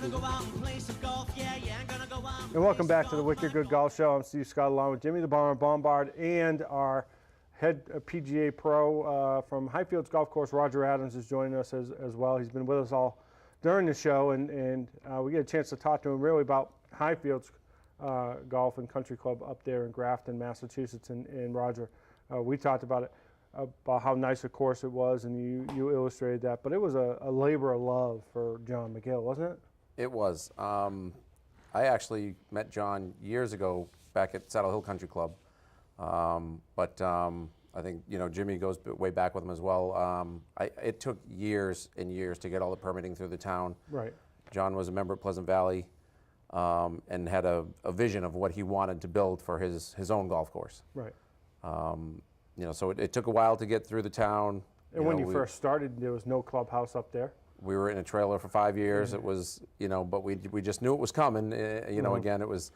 And welcome back to the Wicked Good Golf Show. I'm Steve Scott along with Jimmy the Bomber Bombard and our head PGA pro from Highfields Golf Course, Roger Adams, is joining us as well. He's been with us all during the show, and we get a chance to talk to him really about Highfields Golf and Country Club up there in Grafton, Massachusetts. And Roger, we talked about it, about how nice a course it was, and you illustrated that. But it was a labor of love for John McGill, wasn't it? It was. I actually met John years ago back at Saddle Hill Country Club. I think, Jimmy goes way back with him as well. It took years and years to get all the permitting through the town. Right. John was a member of Pleasant Valley and had a vision of what he wanted to build for his own golf course. Right. So it took a while to get through the town. And when you first started, there was no clubhouse up there? We were in a trailer for 5 years. It was, but we just knew it was coming. Again, it was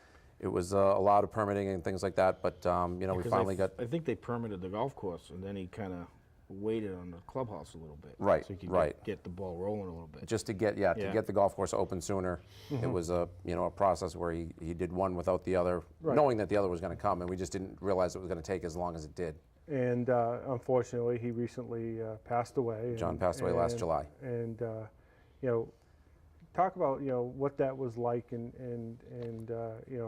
a lot of permitting and things like that. But we finally got. I think they permitted the golf course, and then he kind of waited on the clubhouse a little bit. Right. So he could get the ball rolling a little bit. Just to get the golf course open sooner. It was a process where he did one without the other, knowing that the other was going to come, and we just didn't realize it was going to take as long as it did. And unfortunately, he recently passed away. John passed away last July. And talk about what that was like and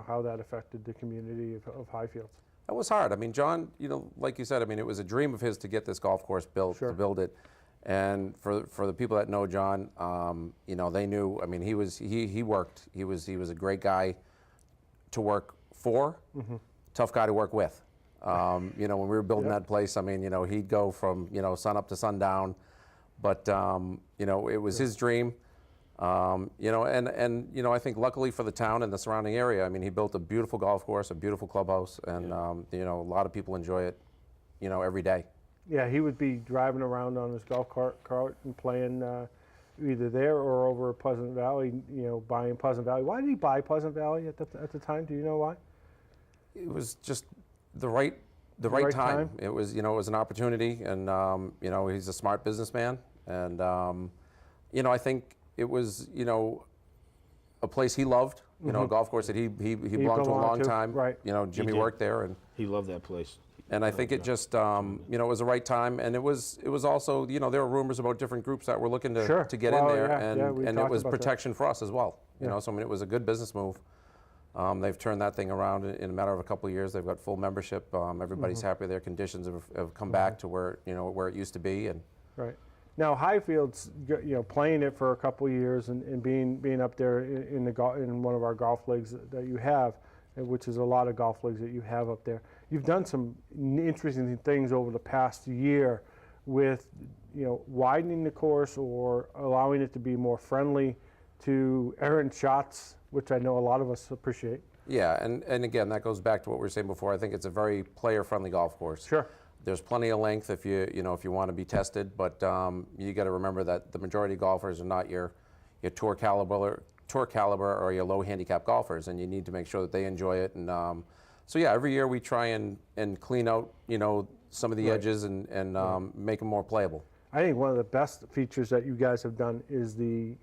how that affected the community of Highfields. That was hard. I mean, John, like you said, I mean, it was a dream of his to get this golf course built, to build it. And for the people that know John, they knew. I mean, he worked. He was a great guy to work for, tough guy to work with. When we were building that place, I mean, he'd go from, sun up to sundown, but, it was his dream. I think luckily for the town and the surrounding area, I mean, he built a beautiful golf course, a beautiful clubhouse, and, a lot of people enjoy it, every day. Yeah, he would be driving around on his golf cart and playing either there or over at Pleasant Valley, buying Pleasant Valley. Why did he buy Pleasant Valley at the time? Do you know why? It was just the right time. It was, it was an opportunity, and, he's a smart businessman. And, I think it was, a place he loved, a golf course that he belonged to a long time. Right. Jimmy worked there. And he loved that place. And I think it just, it was the right time. And it was also, there were rumors about different groups that were looking to get in there. And it was protection for us as well. So, I mean, it was a good business move. They've turned that thing around in a matter of a couple of years. They've got full membership. Everybody's happy. Their conditions have come back to where where it used to be. And right now, Highfields, playing it for a couple of years and being up there in one of our golf leagues that you have, which is a lot of golf leagues that you have up there. You've done some interesting things over the past year with widening the course or allowing it to be more friendly to errant shots, which I know a lot of us appreciate. Yeah, and again, that goes back to what we were saying before. I think it's a very player-friendly golf course. Sure. There's plenty of length if you want to be tested, but you got to remember that the majority of golfers are not your tour caliber or your low handicap golfers, and you need to make sure that they enjoy it. And so yeah, every year we try and clean out some of the edges and make them more playable. I think one of the best features that you guys have done is the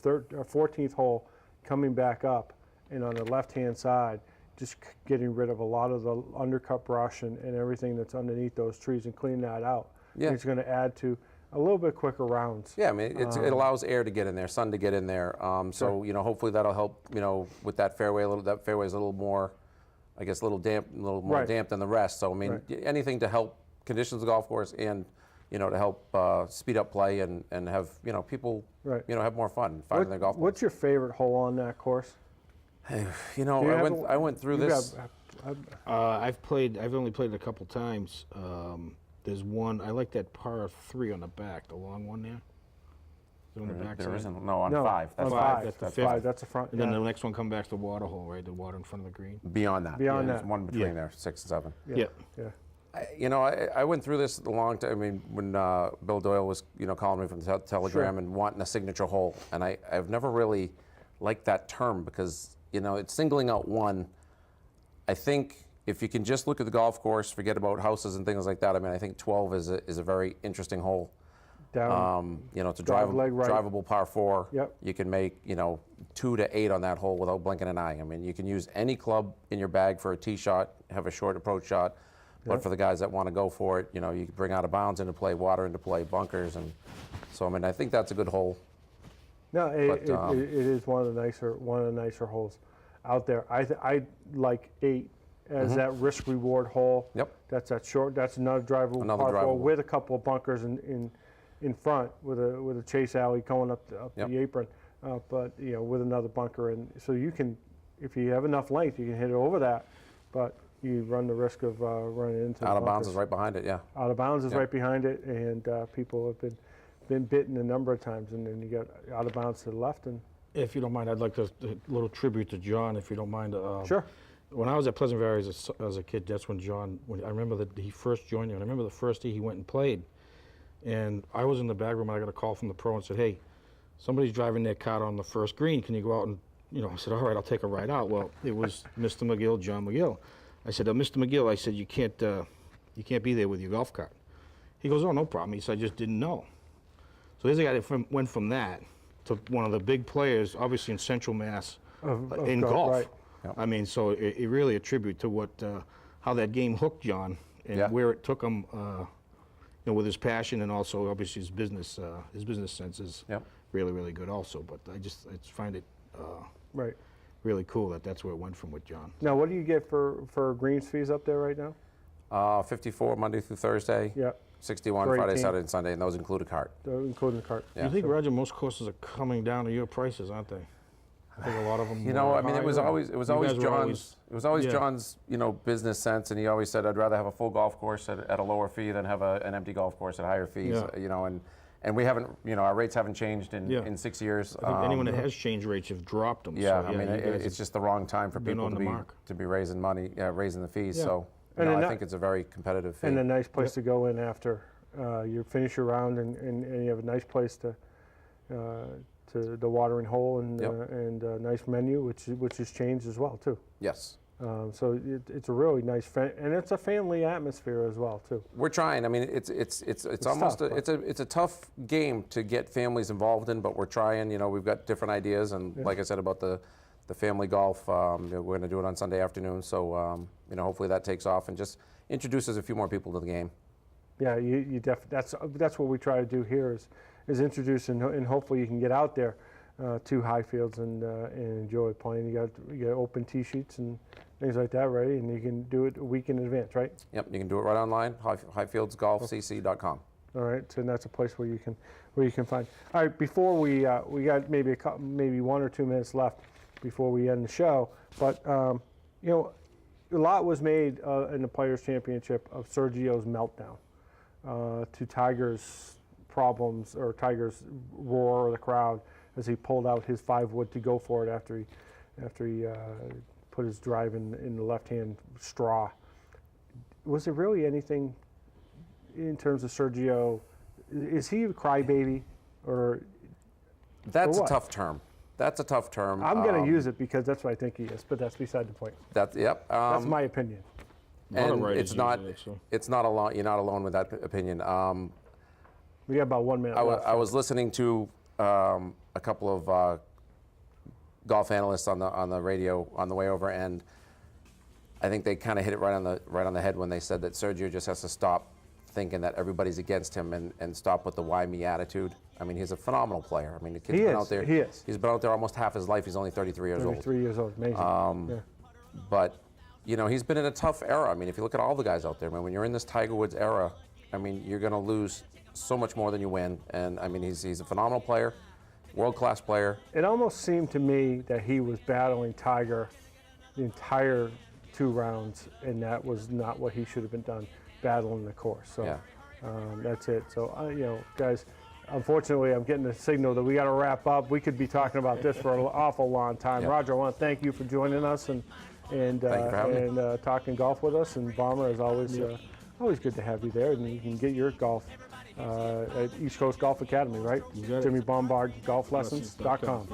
14th hole coming back up, and on the left-hand side, just getting rid of a lot of the undercut brush and everything that's underneath those trees and cleaning that out. Yeah. It's going to add to a little bit quicker rounds. Yeah, I mean, it allows air to get in there, sun to get in there. So, hopefully that'll help, with that fairway. That fairway is a little more, I guess, a little more damp than the rest. So, I mean, anything to help conditions of the golf course and, to help speed up play and have, people, have more fun finding their golf course. What's your favorite hole on that course? I went through this. I've only played it a couple times. There's one, I like that par 3 on the back, the long one there. Is it on the back there side? Isn't. No, on 5. That's on 5. That's the That's fifth. 5. That's the front. And then the next one comes back to the water hole, right? The water in front of the green. Beyond that. There's one between there, 6 and 7. Yeah. I went through this a long time. I mean, when Bill Doyle was, calling me from the Telegram and wanting a signature hole, and I've never really liked that term because, it's singling out one. I think if you can just look at the golf course, forget about houses and things like that. I mean, I think 12 is a very interesting hole. Down. You know, it's a drive leg right. drivable par 4. Yep. You can make, you know, 2 to 8 on that hole without blinking an eye. I mean, you can use any club in your bag for a tee shot, have a short approach shot. But Yep. for the guys that want to go for it, you know, you can bring out of bounds into play, water into play, bunkers, and so I mean, I think that's a good hole. No, it But, is one of the nicer holes out there. I like 8 as that risk reward hole. Yep. That's that short. That's another drivable Another par 4 drivable. with a couple of bunkers in front with a chase alley going up Yep. the apron, but you know, with another bunker, and so you can, if you have enough length, you can hit it over that, but you run the risk of running into Out the of bounds bunkers. is right behind it, yeah. Out of bounds is Yep. right behind it, and people have been bitten a number of times, and then you got out of bounds to the left, and If you don't mind, I'd like to a little tribute to John, if you don't mind. sure. When I was at Pleasant Valley as a kid, that's when John, I remember that he first joined you, and I remember the first day he went and played. And I was in the bag room, and I got a call from the pro and said, hey, somebody's driving their car on the first green. Can you go out and, you know, I said, all right, I'll take a ride out. Well, it was Mr. McGill, John McGill. I said, Mr. McGill, I said, you can't be there with your golf cart. He goes, oh, no problem. He said, I just didn't know. So there's a guy that went from that to one of the big players, obviously in Central Mass, Of in golf. right. Yep. I mean, so it really a tribute to what, how that game hooked John and Yeah. where it took him, you know, with his passion and also obviously his business sense is Yep. really, really good also. But I just find it Right. really cool that that's where it went from with John. Now, what do you get for greens fees up there right now? 54 Monday through Thursday. Yeah, 61 For Friday, 18. Saturday, and Sunday, and those include a cart. including the cart. Yeah. You think, Roger, most courses are coming down to your prices, aren't they? I think a lot of them. You know, I mean, it was higher. always You guys were John's. It was always yeah. John's, you know, business sense, and he always said, "I'd rather have a full golf course at a lower fee than have an empty golf course at higher fees." Yeah. You know, and we haven't, you know, our rates haven't changed Yeah. in 6 years. I think anyone that has changed rates have dropped them. Yeah, so, I mean, you guys it's just the wrong time for been people on the mark. to be raising money, raising the fees. Yeah. So, And no, then I that- think it's a very competitive fee. And a nice place to go in after you finish your round, and you have a nice place to the watering hole and Yep. and a nice menu, which has changed as well too. Yes. So it's a really nice, and it's a family atmosphere as well too. We're trying. I mean, it's almost tough, it's a tough game to get families involved in, but we're trying. You know, we've got different ideas, and like I said about the family golf, we're going to do it on Sunday afternoon. So you know, hopefully that takes off and just introduces a few more people to the game. Yeah, that's what we try to do here is introduce and hopefully you can get out there to Highfields and enjoy playing. You got open tee sheets and things like that ready, and you can do it a week in advance, right? Yep, you can do it right online, highfieldsgolfcc.com. All right, so that's a place where you can find. All right, before we got maybe 1 or 2 minutes left before we end the show, but you know, a lot was made in the Players Championship of Sergio's meltdown to Tiger's problems or Tiger's roar of the crowd as he pulled out his 5-wood to go for it after he put his drive in the left-hand straw. Was there really anything in terms of Sergio? Is he a crybaby, or That's a what? tough term. That's a tough term. I'm going to use it because that's what I think he is, but that's beside the point. Yep. That's my opinion. A lot of And writers it's not. use it, so. It's not alone. You're not alone with that opinion. We got about 1 minute left. I was listening to a couple of golf analysts on the radio on the way over, and I think they kind of hit it right on the head when they said that Sergio just has to stop thinking that everybody's against him and stop with the why me attitude. I mean, he's a phenomenal player. I mean, the kid's He been is, out there. he is. He's been out there almost half his life. He's only 33 years old. 33 years old, amazing. Yeah. But, you know, he's been in a tough era. I mean, if you look at all the guys out there, I mean, when you're in this Tiger Woods era, I mean, you're going to lose so much more than you win. And, I mean, he's a phenomenal player, world-class player. It almost seemed to me that he was battling Tiger the entire 2 rounds, and that was not what he should have been done, battling the course. So Yeah. that's it. So, you know, guys, unfortunately, I'm getting the signal that we got to wrap up. We could be talking about this for an awful long time. Yeah. Roger, I want to thank you for joining us and Thank you for having me. talking golf with us. And Bomber, as always, always good to have you there. And you can get your golf at East Coast Golf Academy, right? You got it. Jimmy Bombard, golflessons.com.